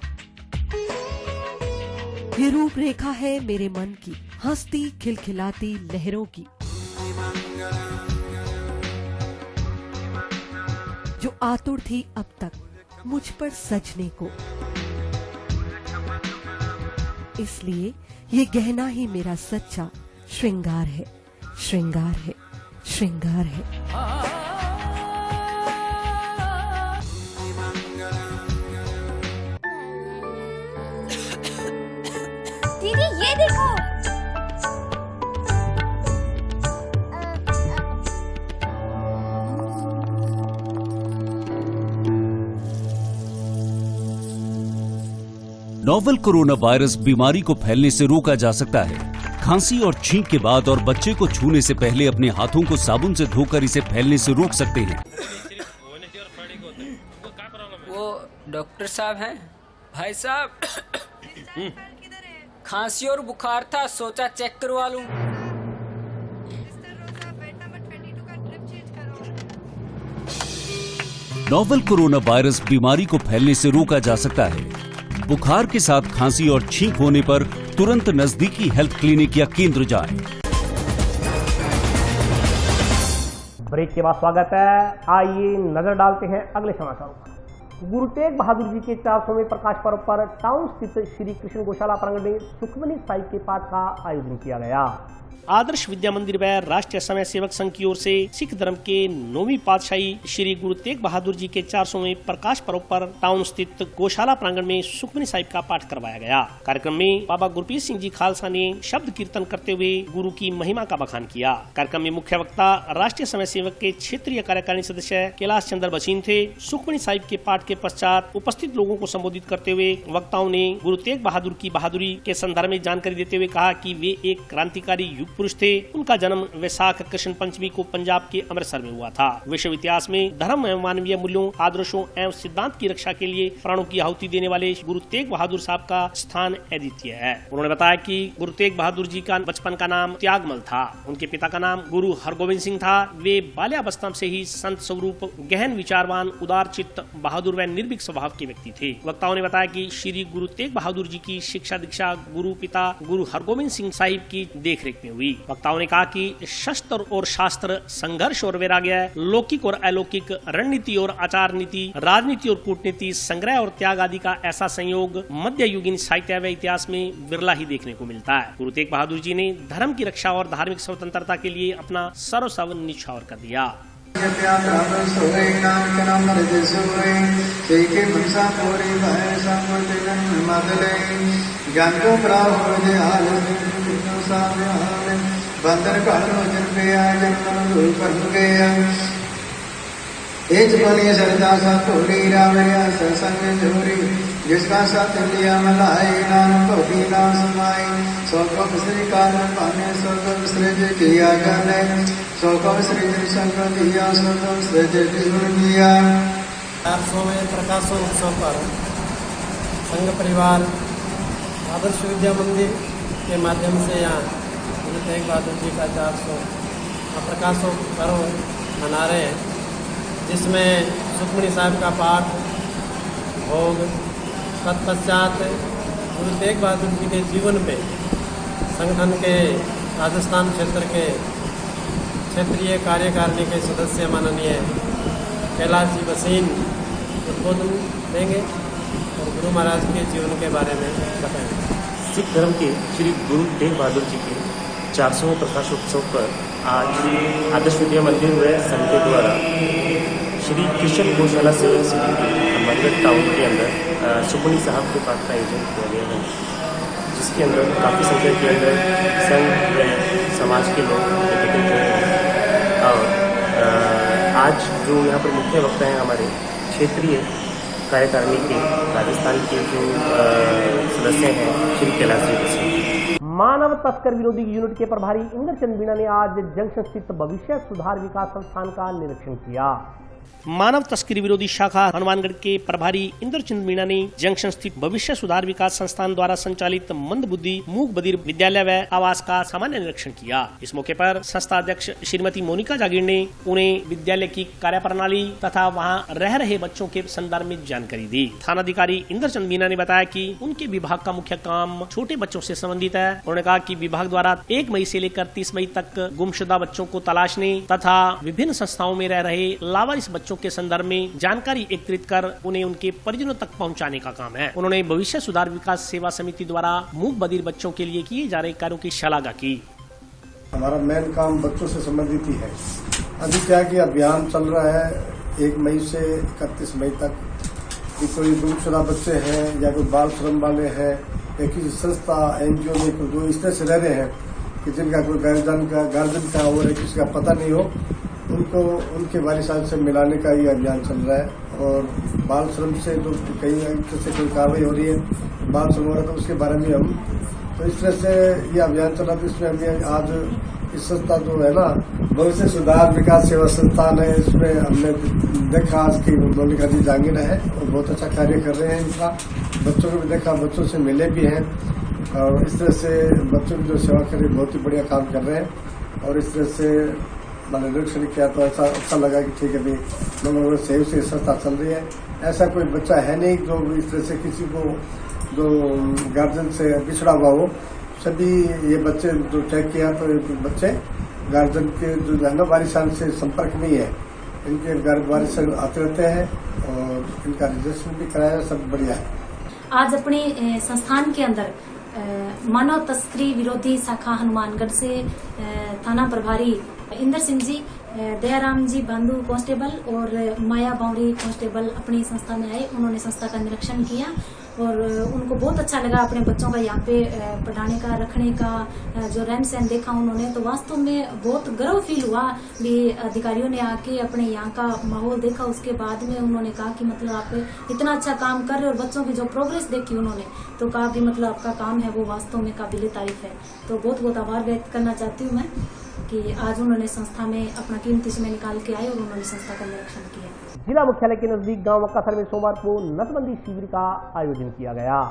ये रूपरेखा है मेरे मन की, हंसती खिलखिलाती लहरों की, जो आतुर थी अब तक मुझ पर सजने को। इसलिए ये गहना ही मेरा सच्चा श्रृंगार है, श्रृंगार है, श्रृंगार है। दीदी ये देखो, नोवेल कोरोना वायरस बीमारी को फैलने से रोका जा सकता है। खांसी और छींक के बाद और बच्चे को छूने से पहले अपने हाथों को साबुन से धोकर इसे फैलने से रोक सकते हैं। वो डॉक्टर साहब हैं? भाई साहब खांसी और बुखार था, सोचा चेक करवा लूं। नोवेल कोरोना वायरस बीमारी को फैलने से रोका जा सकता है। बुखार के साथ खांसी और छींक होने पर तुरंत नजदीकी हेल्थ क्लिनिक या केंद्र जाएं। ब्रेक के बाद स्वागत है। आइए नजर डालते हैं अगले समाचारों पर। गुरु तेग बहादुर जी के 400वें प्रकाश पर्व पर टाउन स्थित श्री कृष्ण गौशाला प्रांगण में सुखमनी साहिब के पाठ का आयोजन किया गया। आदर्श विद्या मंदिर व राष्ट्रीय समय सेवक संघ की ओर से सिख धर्म के 9वीं पातशाही श्री गुरु तेग बहादुर जी के 400वें प्रकाश पर्व पर टाउन स्थित गौशाला प्रांगण में सुखमनी साहिब का पाठ करवाया गया। कार्यक्रम में बाबा गुरप्रीत सिंह जी खालसा ने शब्द कीर्तन करते हुए गुरु की महिमा का बखान किया। कार्यक्रम में मुख्य वक्ता राष्ट्रीय समय सेवक के क्षेत्रीय कार्यकारिणी सदस्य कैलाश चंद्र बसीन थे। सुखमनी साहिब के पाठ के पश्चात उपस्थित लोगों को संबोधित करते हुए वक्ताओं ने गुरु तेग बहादुर की बहादुरी के संदर्भ में जानकारी देते हुए कहा कि वे एक क्रांतिकारी युग पुरुष थे। उनका जन्म वैशाख कृष्ण पंचमी को पंजाब के अमृतसर में हुआ था। विश्व इतिहास में धर्म एवं मानवीय मूल्यों, आदर्शों एवं सिद्धांत की रक्षा के लिए प्राणों की आहुति देने वाले गुरु तेग बहादुर साहब का स्थान अद्वितीय है। उन्होंने बताया कि गुरु तेग बहादुर जी का बचपन का नाम त्यागमल था। उनके पिता का नाम गुरु हरगोविंद सिंह था। वे बाल्यावस्था से ही संत स्वरूप, गहन विचारवान, उदार चित्त, बहादुर व निर्भीक स्वभाव के व्यक्ति थे। वक्ताओं ने बताया कि श्री गुरु तेग बहादुर जी की शिक्षा दीक्षा गुरु पिता गुरु हरगोविंद सिंह साहिब की देखरेख में हुई। वक्ताओं ने कहा कि शस्त्र और शास्त्र, संघर्ष और वैराग्य, लौकिक और अलौकिक, रणनीति और आचार नीति, राजनीति और कूटनीति, संग्रह और त्याग आदि का ऐसा संयोग मध्ययुगीन साहित्य व इतिहास में बिरला ही देखने को मिलता है। गुरु तेग बहादुर जी ने धर्म की रक्षा और धार्मिक स्वतंत्रता के लिए अपना सर्वस्व न्यौछावर कर दिया। जिसका साथ लिया मलाई नानक को दीना समाई, सौ को श्रीकाल पाने सौ को सृज किया गले, सौ को सृज संग दिया सौ को सृज किया। 400वें प्रकाशोत्सव पर संघ परिवार आदर्श विद्या मंदिर के माध्यम से यहाँ गुरु तेग बहादुर जी का 400 प्रकाशोत्सव मना रहे हैं, जिसमें सुखमणि साहब का पाठ, भोग, तत्पश्चात गुरु तेग बहादुर जी के जीवन पे संगठन के राजस्थान क्षेत्र के क्षेत्रीय कार्यकारिणी के सदस्य माननीय कैलाश जी बसीन उद्बोधन देंगे और गुरु महाराज के जीवन के बारे में बताएंगे। सिख धर्म के श्री गुरु तेग बहादुर जी के 400वें प्रकाशोत्सव पर आज आदर्श विद्या मंदिर व संघ के द्वारा श्री कृष्ण गौशाला सेवा समिति अमरगढ़ टाउन के अंदर सुखमणि साहब के पाठ का आयोजन किया गया है, जिसके अंदर काफ़ी संख्या के अंदर संघ व समाज के लोग एकत्रित हुए हैं। और आज जो यहाँ पर मुख्य वक्ता हैं हमारे क्षेत्रीय कार्यकारिणी के राजस्थान के जो सदस्य हैं श्री कैलाश जी बसीन। मानव तस्कर विरोधी यूनिट के प्रभारी इंद्रचंद मीणा ने आज जंक्शन स्थित भविष्य सुधार विकास संस्थान का निरीक्षण किया। मानव तस्करी विरोधी शाखा हनुमानगढ़ के प्रभारी इंद्रचंद मीणा ने जंक्शन स्थित भविष्य सुधार विकास संस्थान द्वारा संचालित मंद बुद्धि मूक बधिर विद्यालय व आवास का सामान्य निरीक्षण किया। इस मौके पर संस्था अध्यक्ष श्रीमती मोनिका जागीर ने उन्हें विद्यालय की कार्यप्रणाली तथा वहां रह रहे बच्चों के संदर्भ में जानकारी दी। थानाधिकारी इंद्रचंद मीणा ने बताया कि उनके विभाग का मुख्य काम छोटे बच्चों से संबंधित है। उन्होंने कहा कि विभाग द्वारा 1 मई से लेकर 30 मई तक गुमशुदा बच्चों को तलाशने तथा विभिन्न संस्थाओं में रह रहे लावारिस बच्चों के संदर्भ में जानकारी एकत्रित कर उन्हें उनके परिजनों तक पहुंचाने का काम है। उन्होंने भविष्य सुधार विकास सेवा समिति द्वारा मूक बधिर बच्चों के लिए किए जा रहे कार्यों की शलाघा की। हमारा मेन काम बच्चों से संबंधित ही है। अभी क्या कि अभियान चल रहा है 1 मई से 31 मई तक, कि कोई गुमशुदा बच्चे हैं या कोई बाल श्रम वाले हैं या किसी संस्था NGO में जो इस तरह से रह रहे हैं कि जिनका कोई गार्जियन का और किसी का पता नहीं हो, उनको उनके वारिसान से मिलाने का ये अभियान चल रहा है। और बाल श्रम से तो कई से कोई कार्रवाई हो रही है, बाल श्रम हो रहा है तो उसके बारे में हम तो इस तरह से ये अभियान चल रहा है। इसमें हमें आज इस संस्था जो है ना भविष्य सुधार विकास सेवा संस्थान है, इसमें हमने देखा आज की मोनिका जी जागीर है और बहुत अच्छा कार्य कर रहे हैं। इनका बच्चों को भी देखा, बच्चों से मिले भी हैं और इस तरह से बच्चों की जो सेवा कर रहे बहुत ही बढ़िया काम कर रहे हैं। और इस तरह से मैंने निरीक्षण किया तो ऐसा अच्छा लगा कि ठीक है भाई लोगों सही से संस्था चल रही है। ऐसा कोई बच्चा है नहीं जो इस तरह से किसी को जो गार्जियन से बिछड़ा हुआ हो। सभी ये बच्चे जो चेक किया तो बच्चे गार्जियन के जो है ना वारिसान से संपर्क नहीं है, इनके वारिसान आते रहते हैं और इनका रजिस्ट्रेशन भी कराया, सब बढ़िया है। आज अपने संस्थान के अंदर मानव तस्करी विरोधी शाखा हनुमानगढ़ से थाना प्रभारी इंदर सिंह जी, दयाराम जी बांधु कांस्टेबल और माया बावड़ी कांस्टेबल अपनी संस्था में आए। उन्होंने संस्था का निरीक्षण किया और उनको बहुत अच्छा लगा अपने बच्चों का यहाँ पे पढ़ाने का, रखने का जो रहन सहन देखा उन्होंने, तो वास्तव में बहुत गर्व फील हुआ भी। अधिकारियों ने आके अपने यहाँ का माहौल देखा, उसके बाद में उन्होंने कहा कि मतलब आप इतना अच्छा काम कर रहे हो और बच्चों की जो प्रोग्रेस देखी उन्होंने तो कहा भी मतलब आपका काम है वो वास्तव में काबिले तारीफ है। तो बहुत बहुत आभार व्यक्त करना चाहती हूँ मैं कि आज उन्होंने संस्था में अपना कीमती समय निकाल के आए और उन्होंने संस्था का निरीक्षण किया। जिला मुख्यालय के नजदीक गांव मक्कासर में सोमवार को नसबंदी शिविर का आयोजन किया गया।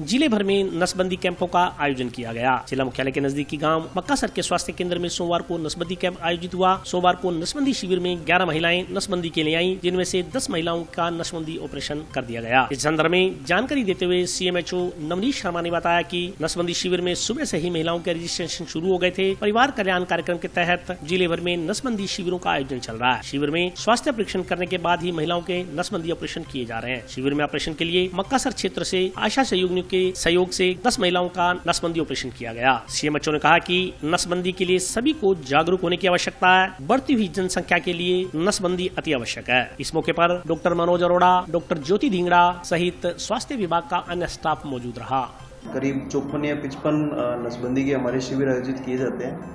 जिले भर में नसबंदी कैंपों का आयोजन किया गया। जिला मुख्यालय के नजदीकी गांव मक्कासर के स्वास्थ्य केंद्र में सोमवार को नसबंदी कैंप आयोजित हुआ। सोमवार को नसबंदी शिविर में 11 महिलाएं नसबंदी के लिए आईं, जिनमें से 10 महिलाओं का नसबंदी ऑपरेशन कर दिया गया। इस संदर्भ में जानकारी देते हुए CMHO नवनीत शर्मा ने बताया कि नसबंदी शिविर में सुबह से ही महिलाओं के रजिस्ट्रेशन शुरू हो गए थे। परिवार कल्याण कार्यक्रम के तहत जिले भर में नसबंदी शिविरों का आयोजन चल रहा है। शिविर में स्वास्थ्य परीक्षण करने के बाद ही महिलाओं के नसबंदी ऑपरेशन किए जा रहे हैं। शिविर में ऑपरेशन के लिए मक्कासर क्षेत्र से आशा सहयोगियों के सहयोग से 10 महिलाओं का नसबंदी ऑपरेशन किया गया। CMHO ने कहा कि नसबंदी के लिए सभी को जागरूक होने की आवश्यकता है। बढ़ती हुई जनसंख्या के लिए नसबंदी अति आवश्यक है। इस मौके पर डॉक्टर मनोज अरोड़ा, डॉक्टर ज्योति ढींगड़ा सहित स्वास्थ्य विभाग का अन्य स्टाफ मौजूद रहा। करीब 54 या 55 नसबंदी के हमारे शिविर आयोजित किए जाते हैं।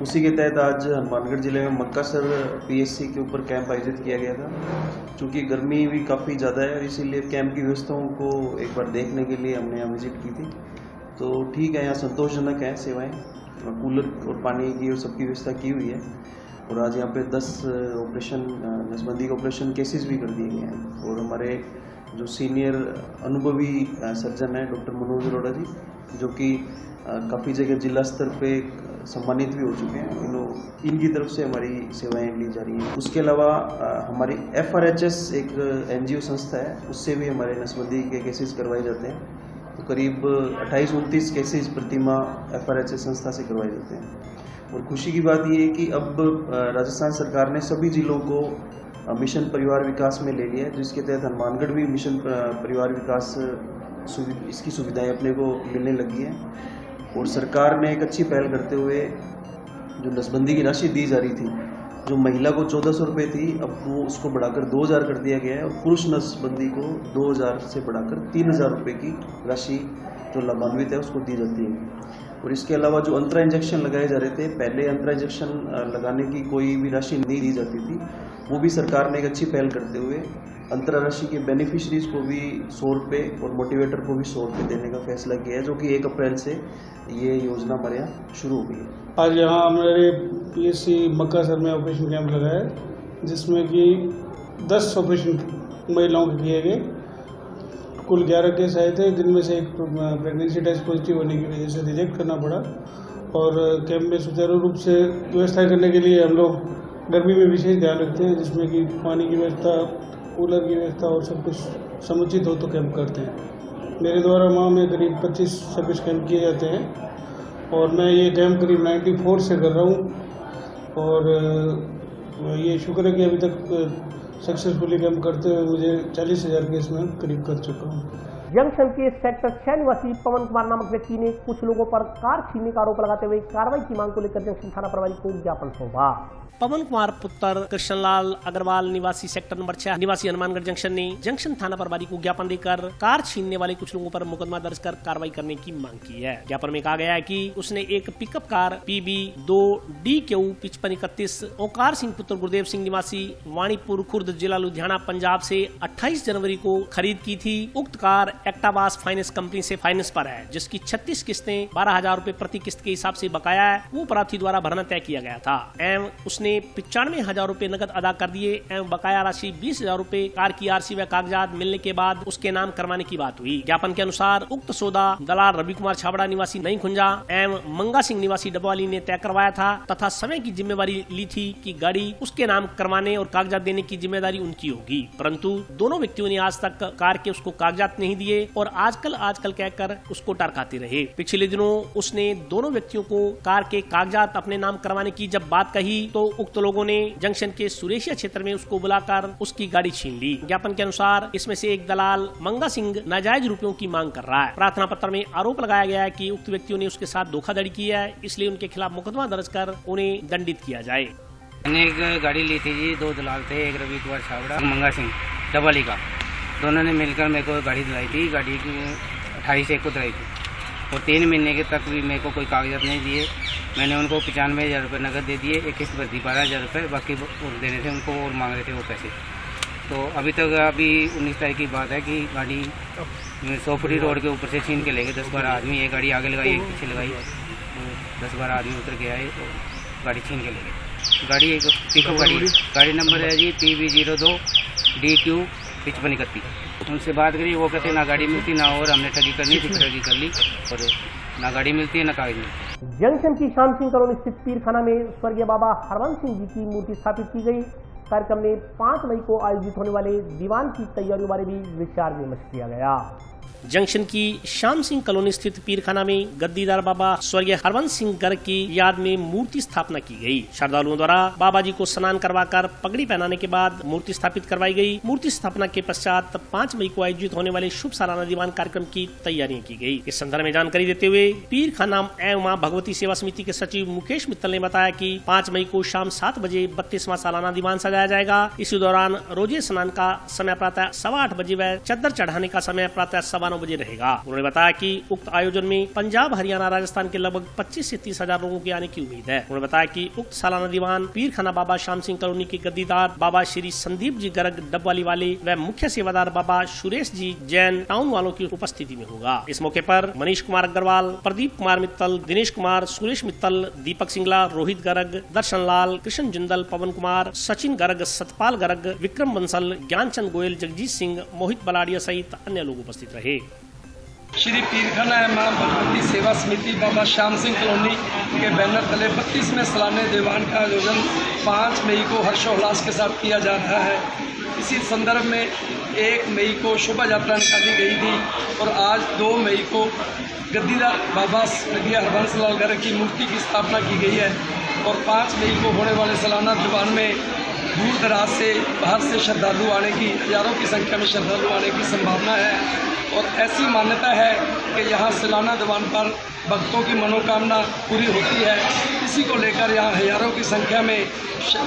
उसी के तहत आज हनुमानगढ़ जिले में मक्कासर PSC के ऊपर कैंप आयोजित किया गया था। चूँकि गर्मी भी काफ़ी ज़्यादा है, इसीलिए कैंप की व्यवस्थाओं को एक बार देखने के लिए हमने यहाँ विजिट की थी। तो ठीक है, यहाँ संतोषजनक है सेवाएं, कूलर और पानी की और सबकी व्यवस्था की हुई है। और आज यहाँ पे 10 ऑपरेशन नसबंदी के ऑपरेशन केसेस भी कर दिए गए हैं। और हमारे जो सीनियर अनुभवी सर्जन हैं डॉक्टर मनोज अरोड़ा जी, जो कि काफ़ी जगह जिला स्तर पे सम्मानित भी हो चुके हैं, इनकी तरफ से हमारी सेवाएं ली जा रही हैं। उसके अलावा हमारी FRHS एक NGO संस्था है, उससे भी हमारे नसबंदी के केसेस करवाए जाते हैं। तो करीब 28-29 केसेस प्रतिमाह FRHS संस्था से करवाए जाते हैं। और खुशी की बात ये है कि अब राजस्थान सरकार ने सभी जिलों को मिशन परिवार विकास में ले लिया है, जिसके तहत हनुमानगढ़ भी मिशन परिवार विकास इसकी सुविधाएं अपने को मिलने लगी हैं। और सरकार ने एक अच्छी पहल करते हुए जो नसबंदी की राशि दी जा रही थी, जो महिला को 1400 रुपये थी, अब वो उसको बढ़ाकर 2000 कर दिया गया है। और पुरुष नसबंदी को 2000 से बढ़ाकर 3000 रुपये की राशि जो लाभान्वित है उसको दी जाती है। और इसके अलावा जो अंतरा इंजेक्शन लगाए जा रहे थे, पहले अंतरा इंजेक्शन लगाने की कोई भी राशि नहीं दी जाती थी, वो भी सरकार ने एक अच्छी पहल करते हुए अंतरा राशि के बेनिफिशरीज को भी 100 रुपये और मोटिवेटर को भी 100 रुपये देने का फैसला किया है, जो कि 1 अप्रैल से ये योजना हमारे यहाँ शुरू हो गई है। आज यहाँ हमारे PSC मक्कासर में ऑपरेशन कैंप लगा है, जिसमें कि 10 ऑपरेशन महिलाओं के किए गए। कुल 11 केस आए थे, जिनमें से एक प्रेगनेंसी टेस्ट पॉजिटिव होने की वजह से रिजेक्ट करना पड़ा। और कैंप में सुचारू रूप से व्यवस्था करने के लिए हम लोग गर्मी में विशेष ध्यान रखते हैं, जिसमें कि पानी की व्यवस्था, कूलर की व्यवस्था और सब कुछ समुचित हो तो कैंप करते हैं। मेरे द्वारा माह में करीब 25-26 कैंप किए जाते हैं और मैं ये कैंप करीब 94 से कर रहा हूँ। और ये शुक्र है कि अभी तक सक्सेसफुली कैंप करते हुए मुझे 40,000 केस में करीब कर चुका हूँ। जंक्शन के सेक्टर 6 निवासी पवन कुमार नामक व्यक्ति ने कुछ लोगों पर कार छीनने का आरोप लगाते हुए कार्रवाई की मांग को लेकर जंक्शन थाना प्रभारी को ज्ञापन सौंपा। पवन कुमार पुत्र कृष्णलाल अग्रवाल निवासी सेक्टर नंबर 6 निवासी हनुमानगढ़ जंक्शन ने जंक्शन थाना प्रभारी को ज्ञापन देकर कार छीनने वाले कुछ लोगों पर मुकदमा दर्ज कर कार्रवाई करने की मांग की है। ज्ञापन में कहा गया है कि उसने एक पिकअप कार PB 2DQ 5531 ओंकार सिंह पुत्र गुरुदेव सिंह निवासी वाणीपुर खुर्द जिला लुधियाना पंजाब से 28 जनवरी को खरीद की थी। उक्त कार एक्टावास फाइनेंस कंपनी से फाइनेंस पर है, जिसकी 36 किस्तें 12,000 रुपए प्रति किस्त के हिसाब से बकाया है, वो प्रार्थी द्वारा भरना तय किया गया था। एवं उसने 95,000 रुपए नकद अदा कर दिए एवं बकाया राशि 20,000 रुपए कार की RC व कागजात मिलने के बाद उसके नाम करवाने की बात हुई। ज्ञापन के अनुसार उक्त सौदा दलाल रवि कुमार छाबड़ा निवासी नई खुंजा एवं मंगा सिंह निवासी डबवाली ने तय करवाया था तथा समय की जिम्मेवारी ली थी कि गाड़ी उसके नाम करवाने और कागजात देने की जिम्मेदारी उनकी होगी। परंतु दोनों व्यक्तियों ने आज तक कार के उसको कागजात नहीं दिए और आजकल कहकर उसको टरकाते रहे। पिछले दिनों उसने दोनों व्यक्तियों को कार के कागजात अपने नाम करवाने की जब बात कही तो उक्त लोगों ने जंक्शन के सुरेशिया क्षेत्र में उसको बुलाकर उसकी गाड़ी छीन ली। ज्ञापन के अनुसार इसमें से एक दलाल मंगा सिंह नाजायज रुपयों की मांग कर रहा है। प्रार्थना पत्र में आरोप लगाया गया है कि उक्त व्यक्तियों ने उसके साथ धोखाधड़ी की है, इसलिए उनके खिलाफ मुकदमा दर्ज कर उन्हें दंडित किया जाए। मैंने एक गाड़ी ली थी जी, 2 दलाल थे, एक रवि कुमार छाबड़ा, मंगा सिंह डबवाली का। दोनों ने मिलकर मेरे को गाड़ी दिलाई थी। गाड़ी 28 एक को दिलाई थी और 3 महीने के तक भी मेरे को कोई कागजात नहीं दिए। मैंने उनको 95,000 रुपये नकद दे दिए, एक किस्त भर दी 12,000 रुपये, बाकी देने थे उनको और मांग रहे थे वो पैसे। तो अभी 19 तारीख की बात है कि गाड़ी सोफरी रोड के ऊपर से छीन के ले गए 10-12 आदमी। एक गाड़ी आगे लगाई, एक पीछे लगाई, 10-12 आदमी उतर के आए और गाड़ी छीन के ले गए। गाड़ी एक पिकअप गाड़ी नंबर है जी PB02 DQ 5531। उनसे बात करी, वो कहते ना गाड़ी मिलती ना, और हमने ठगी करनी थी, ठगी कर ली और ना गाड़ी मिलती है ना कागज मिलती। जंक्शन की श्याम सिंह कॉलोनी स्थित पीरखाना में स्वर्गीय बाबा हरवंश सिंह जी की मूर्ति स्थापित की गई। कार्यक्रम में 5 मई को आयोजित होने वाले दीवान की तैयारियों बारे भी विचार विमर्श किया गया। जंक्शन की श्याम सिंह कॉलोनी स्थित पीरखाना में गद्दीदार बाबा स्वर्गीय हरवंश सिंह गर्ग की याद में मूर्ति स्थापना की गई। श्रद्धालुओं द्वारा बाबा जी को स्नान करवाकर पगड़ी पहनाने के बाद मूर्ति स्थापित करवाई गई। मूर्ति स्थापना के पश्चात 5 मई को आयोजित होने वाले शुभ सालाना दीवान कार्यक्रम की तैयारियां की गई। इस संदर्भ में जानकारी देते हुए पीरखाना एवं मां भगवती सेवा समिति के सचिव मुकेश मित्तल ने बताया कि 5 मई को शाम 7 बजे 32वां सालाना दीवान सजाया जाएगा। इसी दौरान रोजे स्नान का समय प्रातः 8:15 बजे व चद्दर चढ़ाने का समय प्रातः 9:15 बजे रहेगा। उन्होंने बताया कि उक्त आयोजन में पंजाब, हरियाणा, राजस्थान के लगभग 25 से 30 हजार लोगों के आने की उम्मीद है। उन्होंने बताया कि उक्त सालाना दीवान पीरखाना बाबा श्याम सिंह कॉलोनी के गद्दीदार बाबा श्री संदीप जी गर्ग डबवाली वाले व मुख्य सेवादार बाबा सुरेश जी जैन टाउन वालों की उपस्थिति में होगा। इस मौके पर मनीष कुमार अग्रवाल, प्रदीप कुमार मित्तल, दिनेश कुमार, सुरेश मित्तल, दीपक सिंगला, रोहित गर्ग, दर्शन लाल, कृष्ण जिंदल, पवन कुमार, सचिन गर्ग, सतपाल गर्ग, विक्रम बंसल, ज्ञानचंद गोयल, जगजीत सिंह, मोहित बलाडिया सहित अन्य लोग उपस्थित रहे। श्री पीरखाना मां भगवती सेवा समिति बाबा श्याम सिंह कॉलोनी के बैनर तले 32वें सालाने दीवान का आयोजन 5 मई को हर्षोल्लास के साथ किया जा रहा है। इसी संदर्भ में 1 मई को शोभा यात्रा निकाली गई थी और आज 2 मई को गद्दीदार बाबा स्वर्गीय हरवंश लाल गर्ग की मूर्ति की स्थापना की गई है और 5 मई को होने वाले सालाना दीवान में दूर दराज से बाहर से श्रद्धालु आने की, हजारों की संख्या में श्रद्धालु आने की संभावना है। और ऐसी मान्यता है कि यहाँ सालाना दीवान पर भक्तों की मनोकामना पूरी होती है। इसी को लेकर यहाँ हजारों की संख्या में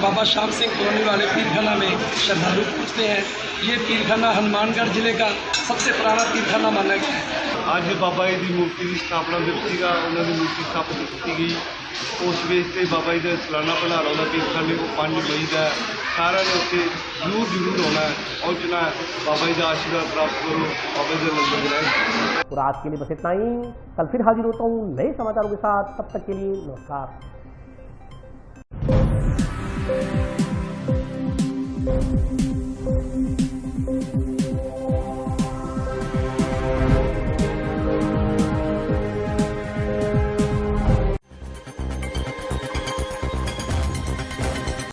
बाबा श्याम सिंह कॉलोनी वाले पीरखाना में श्रद्धालु पहुँचते हैं। ये पीरखाना हनुमानगढ़ जिले का सबसे पुराना पीरखाना माना गया है। आज बाबा जी की मूर्ति की स्थापना दिवस का उन्होंने मूर्ति स्थापित की गई। उस बेस से बाबा जी का सालाना भंडारा होना पीरखाने को 5 मई का सारा ने उत्थे जरूर होना है, पहुँचना है, बाबा जी का आशीर्वाद प्राप्त करो, बाबा जी का लंगर है। और आज के लिए बस इतना ही। कल फिर हाजिर होता हूँ नए समाचारों के साथ, तब तक के लिए नमस्कार।